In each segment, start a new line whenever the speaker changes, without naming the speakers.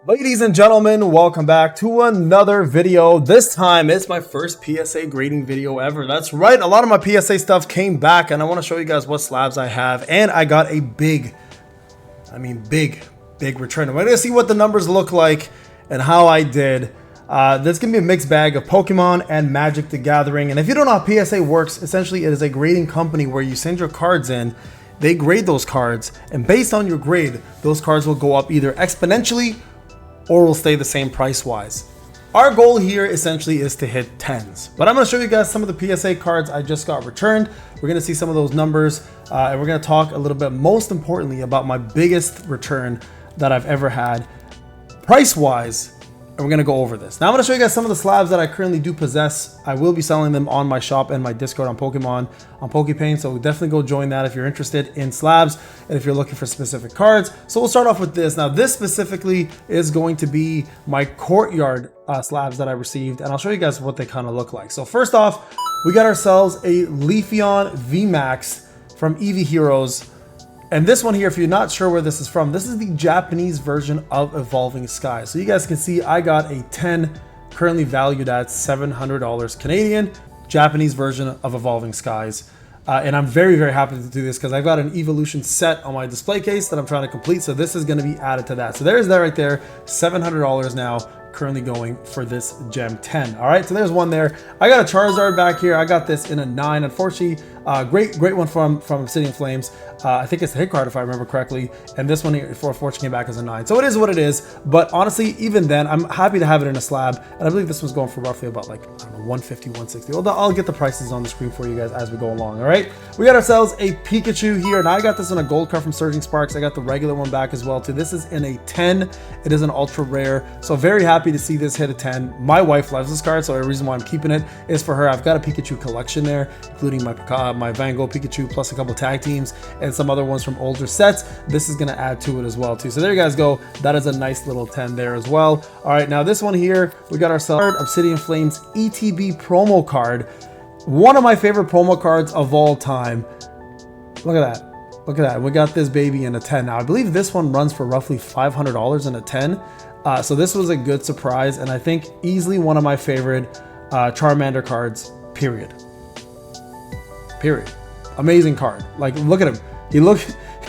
Ladies and gentlemen, welcome back to another video. This time it's my first PSA grading video ever. That's right, a lot of my PSA stuff came back and I want to show you guys what slabs I have, and I got a big return. We're gonna see what the numbers look like and how I did. There's gonna be a mixed bag of Pokemon and Magic the Gathering. And if you don't know how PSA works, essentially it is a grading company where you send your cards in, they grade those cards, and based on your grade, those cards will go up either exponentially or will stay the same price wise. Our goal here essentially is to hit 10s, but I'm going to show you guys some of the PSA cards I just got returned. We're going to see some of those numbers, and we're going to talk a little bit, most importantly, about my biggest return that I've ever had price wise, and we're going to go over this. Now I'm going to show you guys some of the slabs that I currently do possess. I will be selling them on my shop and my Discord on Pokemon, on PokePain, so definitely go join that if you're interested in slabs and if you're looking for specific cards. So we'll start off with this. Now this specifically is going to be my courtyard slabs that I received, and I'll show you guys what they kind of look like. So first off, we got ourselves a Leafeon VMAX from Eevee Heroes. And this one here, if you're not sure where this is from, this is the Japanese version of Evolving Skies. So you guys can see I got a 10, currently valued at $700 Canadian, Japanese version of Evolving Skies. And I'm very, very happy to do this because I've got an evolution set on my display case that I'm trying to complete. So this is going to be added to that. So there's that right there, $700 now, currently going for this Gem 10. All right, so there's one there. I got a Charizard back here. I got this in a 9. Unfortunately, great one from Obsidian Flames. I think it's the hit card if I remember correctly, and this one here for Fortune came back as a 9. So it is what it is, but honestly, even then, I'm happy to have it in a slab, and I believe this one's going for roughly about like, I don't know, 150, 160. Well, I'll get the prices on the screen for you guys as we go along. All right, we got ourselves a Pikachu here. Now I got this in a gold card from Surging Sparks. I got the regular one back as well too. This is in a 10. It is an ultra rare, so very happy to see this hit a 10. My wife loves this card, so the reason why I'm keeping it is for her. I've got a Pikachu collection there, including my Van Gogh Pikachu plus a couple tag teams and some other ones from older sets. This is going to add to it as well too. So there you guys go. That is a nice little 10 there as well. All right, now this one here, we got ourselves Obsidian Flames ETB promo card. One of my favorite promo cards of all time. Look at that. Look at that. We got this baby in a 10. Now I believe this one runs for roughly $500 in a 10. So this was a good surprise, and I think easily one of my favorite Charmander cards, period. Amazing card. Like, look at him.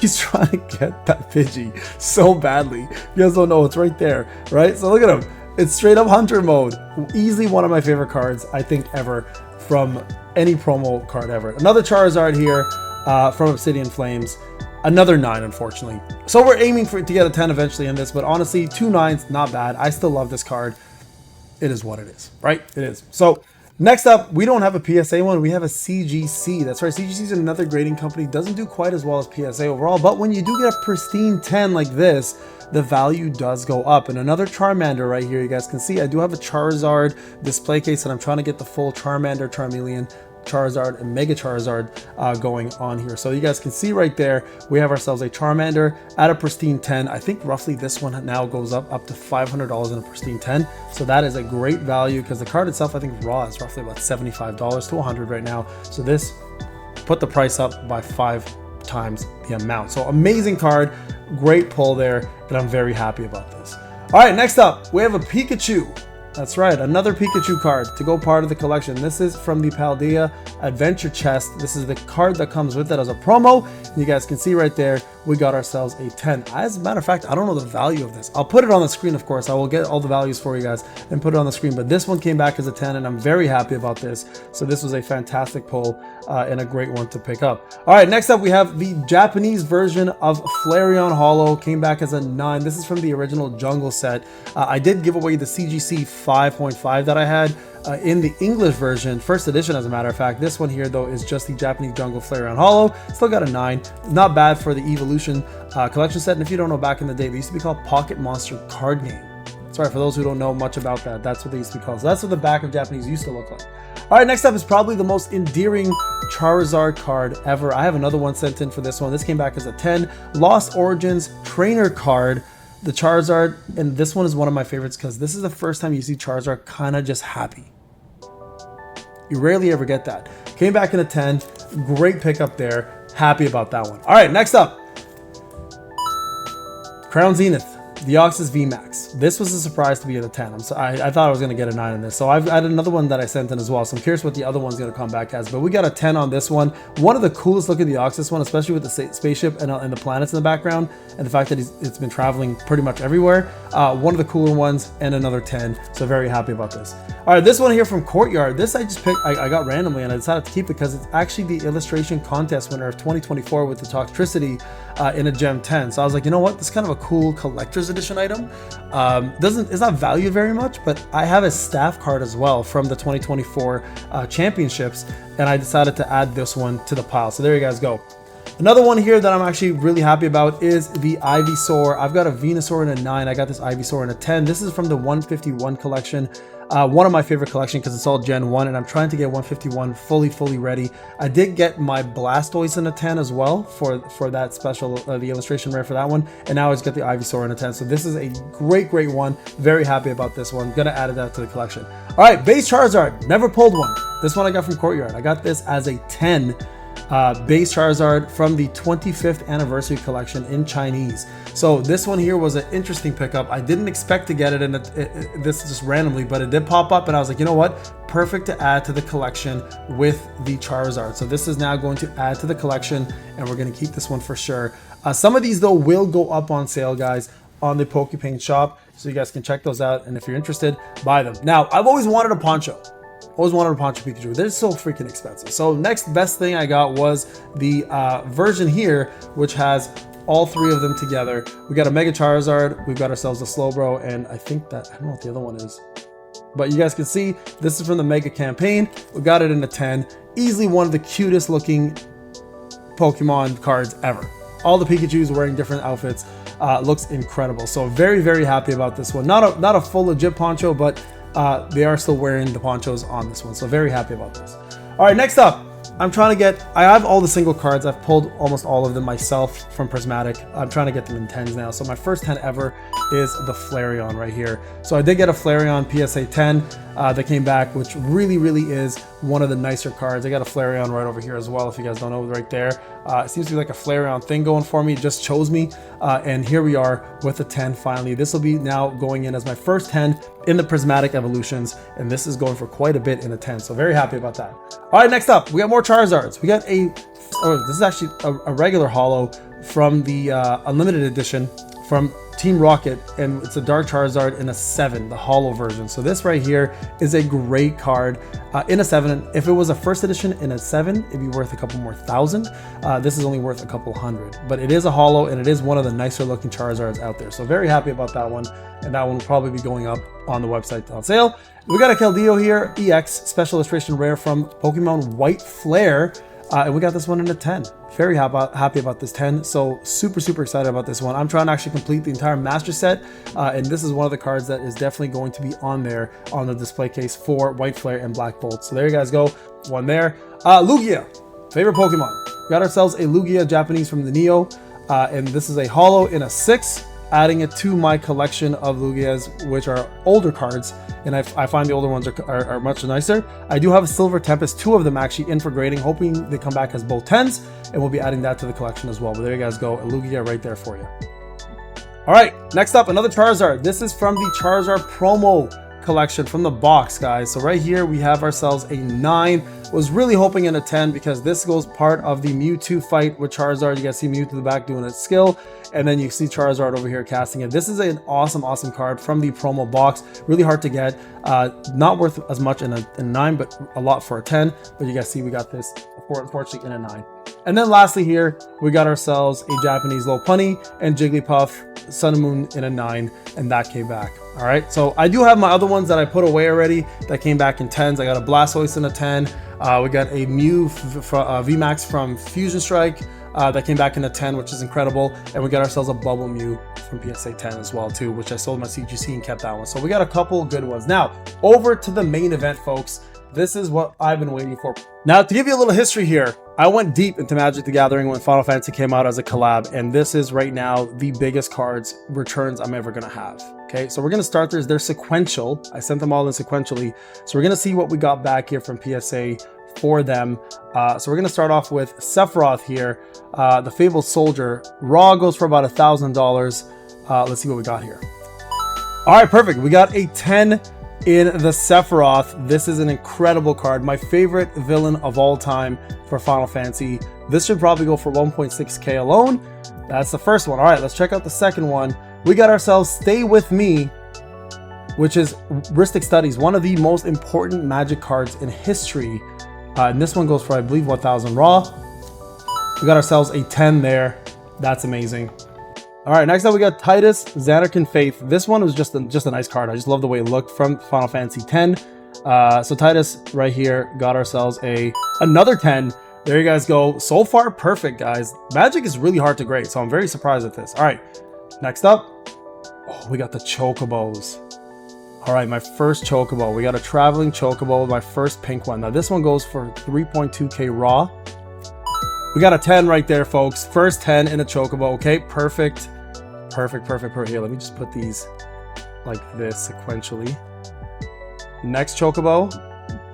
He's trying to get that Pidgey so badly. You guys don't know, it's right there, right? So look at him. It's straight up hunter mode. Easily one of my favorite cards, I think, ever from any promo card ever. Another Charizard here from Obsidian Flames. Another 9, unfortunately. So we're aiming to get a 10 eventually in this, but honestly, 2 9s, not bad. I still love this card. It is what it is, right? It is. So next up, we don't have a PSA one, we have a CGC. That's right, CGC is another grading company. Doesn't do quite as well as PSA overall, but when you do get a pristine 10 like this, the value does go up. And another Charmander right here, you guys can see I do have a Charizard display case, and I'm trying to get the full Charmander, Charmeleon, Charizard, and Mega Charizard going on here. So you guys can see right there, we have ourselves a Charmander at a pristine 10. I think roughly this one now goes up to $500 in a pristine 10. So that is a great value because the card itself, I think raw is roughly about $75 to $100 right now. So this put the price up by 5 times the amount. So amazing card, great pull there, and I'm very happy about this. All right, next up, we have a Pikachu. That's right, another Pikachu card to go part of the collection. This is from the Paldea Adventure Chest. This is the card that comes with it as a promo. You guys can see right there, we got ourselves a 10. As a matter of fact, I don't know the value of this. I'll put it on the screen, of course. I will get all the values for you guys and put it on the screen. But this one came back as a 10, and I'm very happy about this. So this was a fantastic pull and a great one to pick up. All right, next up, we have the Japanese version of Flareon Holo. Came back as a 9. This is from the original Jungle set. I did give away the CGC 5.5 that I had in the English version, first edition as a matter of fact. This one here though is just the Japanese Jungle Flareon Holo. Still got a 9. Not bad for the Evolution collection set. And if you don't know, back in the day, they used to be called Pocket Monster card game. Sorry for those who don't know much about that. That's what they used to be called. So that's what the back of Japanese used to look like. All right, next up is probably the most endearing Charizard card ever. I have another one sent in for this one. This came back as a 10. Lost Origins trainer card. The Charizard, and this one is one of my favorites because this is the first time you see Charizard kind of just happy. You rarely ever get that. Came back in a 10. Great pickup there. Happy about that one. All right, next up, Crown Zenith. Deoxys VMAX. This was a surprise to be at a 10. I thought I was going to get a 9 in this. So I've added another one that I sent in as well. So I'm curious what the other one's going to come back as. But we got a 10 on this one. One of the coolest looking Deoxys one, especially with the spaceship and the planets in the background. And the fact that it's been traveling pretty much everywhere. One of the cooler ones and another 10. So very happy about this. All right, this one here from Courtyard. This I just picked, I got randomly and I decided to keep it because it's actually the illustration contest winner of 2024 with the Toxtricity in a Gem 10. So I was like, you know what? This is kind of a cool collector's edition item. It's not valued very much, but I have a staff card as well from the 2024 championships, and I decided to add this one to the pile. So there you guys go. Another one here that I'm actually really happy about is the Ivysaur. I've got a Venusaur in a 9. I got this Ivysaur in a 10. This is from the 151 collection. One of my favorite collection because it's all Gen 1, and I'm trying to get 151 fully ready. I did get my Blastoise in a 10 as well for that special, the illustration rare for that one, and now I just got the Ivysaur in a 10. So this is a great one. Very happy about this one. Gonna add that to the collection. All right, base Charizard. Never pulled one. This one I got from Courtyard. I got this as a 10. Base Charizard from the 25th anniversary collection in Chinese. So this one here was an interesting pickup. I didn't expect to get it in this just randomly, but it did pop up and I was like, you know what? Perfect to add to the collection with the Charizard. So this is now going to add to the collection and we're going to keep this one for sure. Some of these though will go up on sale, guys, on the PokePaint shop. So you guys can check those out. And if you're interested, buy them. Now, I've always wanted a Poncho. Always wanted a Poncho Pikachu. They're so freaking expensive. So next best thing I got was the version here, which has all three of them together. We got a Mega Charizard, we've got ourselves a Slowbro, and I think that, I don't know what the other one is. But you guys can see, this is from the Mega campaign. We got it in a 10. Easily one of the cutest looking Pokemon cards ever. All the Pikachus wearing different outfits. Looks incredible. So very happy about this one. Not a full legit Poncho, but they are still wearing the ponchos on this one, so very happy about this. All right, next up, I have all the single cards. I've pulled almost all of them myself from Prismatic. I'm trying to get them in 10s now. So my first 10 ever is the Flareon right here. So I did get a Flareon PSA 10 that came back, which really is one of the nicer cards. I got a Flareon right over here as well, if you guys don't know, right there. It seems to be like a Flareon thing going for me. It just chose me, and here we are with the 10 finally. This will be now going in as my first 10 in the Prismatic Evolutions, and this is going for quite a bit in a 10, so very happy about that. All right, next up, we got more Charizards. We got this is actually a regular holo from the Unlimited Edition from Team Rocket, and it's a Dark Charizard in a 7, the holo version. So this right here is a great card in a 7. If it was a first edition in a 7, it'd be worth a couple more thousand. This is only worth a couple hundred, but it is a holo and it is one of the nicer looking Charizards out there. So very happy about that one, and that one will probably be going up on the website on sale. We got a Keldeo here, EX, special illustration rare from Pokemon White Flare. And we got this one in a 10. Very happy about this 10. So super excited about this one. I'm trying to actually complete the entire master set. And this is one of the cards that is definitely going to be on there on the display case for White Flare and Black Bolt. So there you guys go. One there. Lugia, favorite Pokemon. We got ourselves a Lugia Japanese from the Neo. And this is a holo in a 6. Adding it to my collection of Lugias, which are older cards, and I find the older ones are much nicer. I do have a Silver Tempest, 2 of them actually in for grading, hoping they come back as both 10s, and we'll be adding that to the collection as well. But there you guys go, a Lugia right there for you. All right, next up, another Charizard. This is from the Charizard promo collection from the box, guys. So right here we have ourselves a 9. Was really hoping in a 10 because this goes part of the Mewtwo fight with Charizard. You guys see Mewtwo in the back doing its skill, and then you see Charizard over here casting it. This is an awesome card from the promo box. Really hard to get. Not worth as much in a 9, but a lot for a 10. But you guys see we got this, unfortunately, in a 9. And then lastly here, we got ourselves a Japanese Lopunny and Jigglypuff Sun and Moon in a 9, and that came back. All right, so I do have my other ones that I put away already that came back in 10s. I got a Blastoise in a 10. We got a Mew VMAX from Fusion Strike that came back in a 10, which is incredible. And we got ourselves a Bubble Mew from PSA 10 as well too, which I sold my CGC and kept that one. So we got a couple good ones. Now, over to the main event, folks. This is what I've been waiting for. Now, to give you a little history here, I went deep into Magic the Gathering when Final Fantasy came out as a collab, and this is right now the biggest cards returns I'm ever gonna have. Okay, so we're gonna start this. They're sequential. I sent them all in sequentially. So we're gonna see what we got back here from PSA for them. So we're gonna start off with Sephiroth here, the Fabled Soldier. Raw goes for about $1,000. Let's see what we got here. All right, perfect. We got a 10 in the Sephiroth. This is an incredible card. My favorite villain of all time for Final Fantasy. This should probably go for 1.6k alone. That's the first one. All right, let's check out the second one. We got ourselves Stay With Me, which is Ristic Studies, one of the most important Magic cards in history. And this one goes for, I believe, 1000 raw. We got ourselves a 10 there. That's amazing. All right, next up we got Titus, Xanarkin Faith. This one was just a nice card. I just love the way it looked from Final Fantasy X. So Titus right here got ourselves another 10. There you guys go. So far, perfect, guys. Magic is really hard to grade, so I'm very surprised at this. All right, next up, oh, we got the Chocobos. All right, my first Chocobo. We got a traveling Chocobo, my first pink one. Now this one goes for 3.2k raw. We got a 10 right there, folks. First 10 in a Chocobo. Okay, perfect. Perfect. Here, let me just put these like this sequentially. Next Chocobo.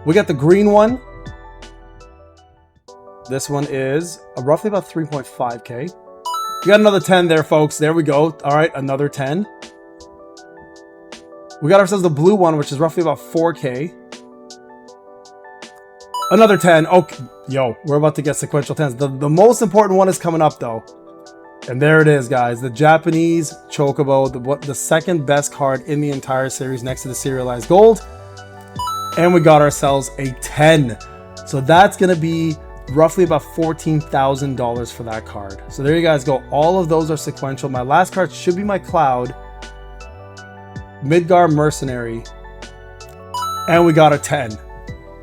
We got the green one. This one is roughly about 3.5k. We got another 10 there, folks. There we go. All right, another 10. We got ourselves the blue one, which is roughly about 4k. Another 10. Okay, yo, we're about to get sequential 10s. The most important one is coming up, though. And there it is, guys. The Japanese Chocobo, the second best card in the entire series next to the serialized gold. And we got ourselves a 10. So that's going to be roughly about $14,000 for that card. So there you guys go. All of those are sequential. My last card should be my Cloud. Midgar Mercenary. And we got a 10.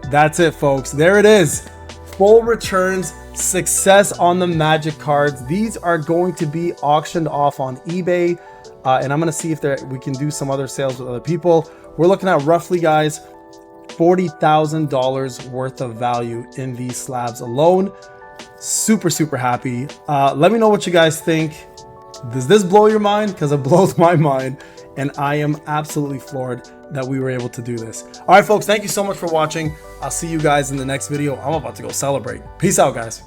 That's it, folks. There it is. Full returns. Success on the Magic cards. These are going to be auctioned off on eBay, and I'm going to see if we can do some other sales with other people. We're looking at roughly, guys, $40,000 worth of value in these slabs alone. Super happy. Let me know what you guys think. Does this blow your mind? Because it blows my mind, and I am absolutely floored that we were able to do this. All right, folks, thank you so much for watching. I'll see you guys in the next video. I'm about to go celebrate. Peace out, guys.